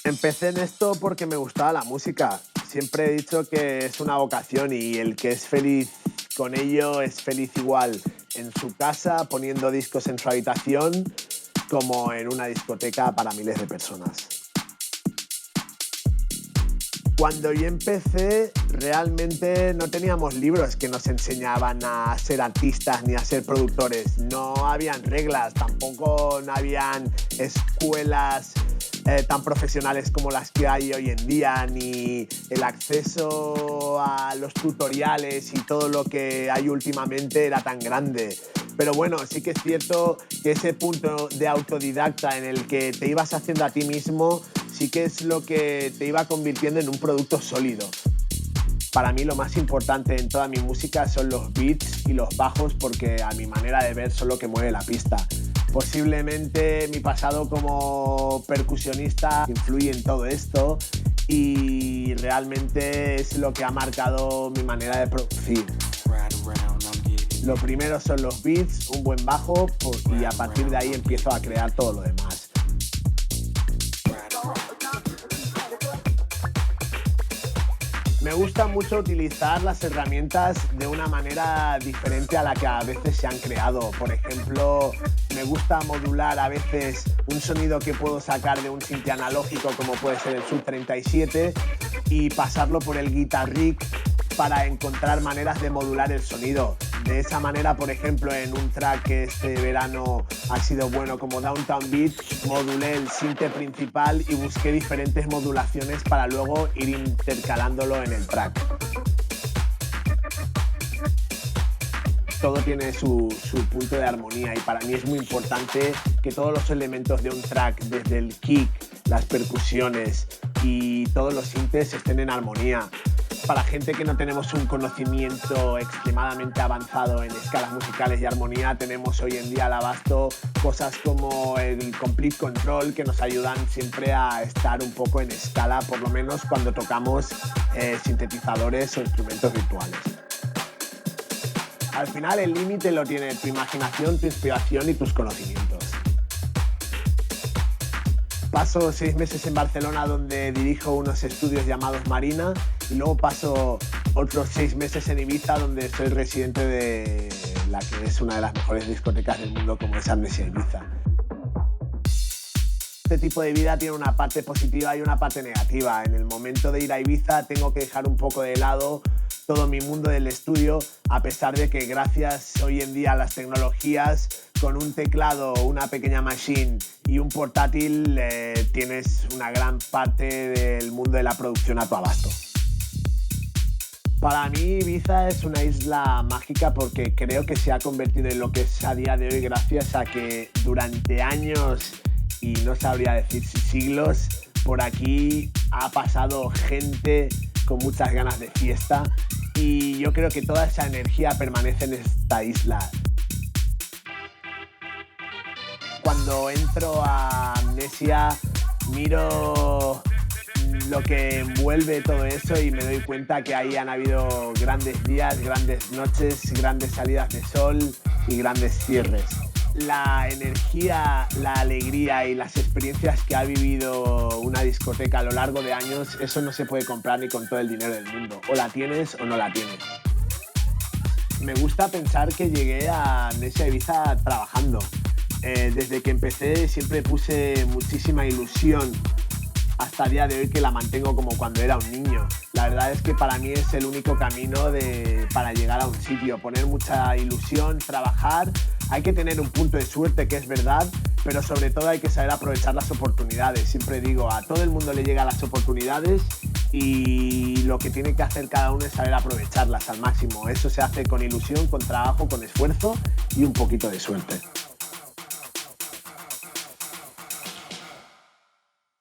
Empecé en esto porque me gustaba la música. Siempre he dicho que es una vocación y el que es feliz con ello es feliz igual en su casa poniendo discos en su habitación como en una discoteca para miles de personas. Cuando yo empecé, realmente no teníamos libros que nos enseñaban a ser artistas ni a ser productores. No habían reglas, tampoco no habían escuelas tan profesionales como las que hay hoy en día, ni el acceso a los tutoriales y todo lo que hay últimamente era tan grande. Pero bueno, sí que es cierto que ese punto de autodidacta en el que te ibas haciendo a ti mismo sí que es lo que te iba convirtiendo en un producto sólido. Para mí lo más importante en toda mi música son los beats y los bajos porque a mi manera de ver son lo que mueve la pista. Posiblemente mi pasado como percusionista influye en todo esto y realmente es lo que ha marcado mi manera de producir. Lo primero son los beats, un buen bajo y a partir de ahí empiezo a crear todo lo demás. Me gusta mucho utilizar las herramientas de una manera diferente a la que a veces se han creado. Por ejemplo, me gusta modular a veces un sonido que puedo sacar de un synth analógico como puede ser el Sub 37 y pasarlo por el Guitar Rig para encontrar maneras de modular el sonido. De esa manera, por ejemplo, en un track que este verano ha sido bueno como Downtown Beat, modulé el synth principal y busqué diferentes modulaciones para luego ir intercalándolo en el track. Todo tiene su punto de armonía y para mí es muy importante que todos los elementos de un track, desde el kick, las percusiones y todos los synths estén en armonía. Para gente que no tenemos un conocimiento extremadamente avanzado en escalas musicales y armonía, tenemos hoy en día al abasto cosas como el Complete Control que nos ayudan siempre a estar un poco en escala, por lo menos cuando tocamos sintetizadores o instrumentos virtuales. Al final el límite lo tiene tu imaginación, tu inspiración y tus conocimientos. Paso 6 meses en Barcelona donde dirijo unos estudios llamados Marina y luego paso otros 6 meses en Ibiza donde soy residente de la que es una de las mejores discotecas del mundo como es Amnesia Ibiza. Este tipo de vida tiene una parte positiva y una parte negativa. En el momento de ir a Ibiza tengo que dejar un poco de lado todo mi mundo del estudio, a pesar de que gracias hoy en día a las tecnologías, con un teclado, una pequeña machine y un portátil tienes una gran parte del mundo de la producción a tu abasto. Para mí Ibiza es una isla mágica porque creo que se ha convertido en lo que es a día de hoy gracias a que durante años, y no sabría decir si siglos, por aquí ha pasado gente con muchas ganas de fiesta y yo creo que toda esa energía permanece en esta isla. Cuando entro a Amnesia miro lo que envuelve todo eso y me doy cuenta que ahí han habido grandes días, grandes noches, grandes salidas de sol y grandes cierres. La energía, la alegría y las experiencias que ha vivido una discoteca a lo largo de años, eso no se puede comprar ni con todo el dinero del mundo. O la tienes o no la tienes. Me gusta pensar que llegué a Amnesia Ibiza trabajando. Desde que empecé siempre puse muchísima ilusión hasta el día de hoy que la mantengo como cuando era un niño. La verdad es que para mí es el único camino para llegar a un sitio, poner mucha ilusión, trabajar. Hay que tener un punto de suerte, que es verdad, pero sobre todo hay que saber aprovechar las oportunidades. Siempre digo, a todo el mundo le llegan las oportunidades y lo que tiene que hacer cada uno es saber aprovecharlas al máximo. Eso se hace con ilusión, con trabajo, con esfuerzo y un poquito de suerte.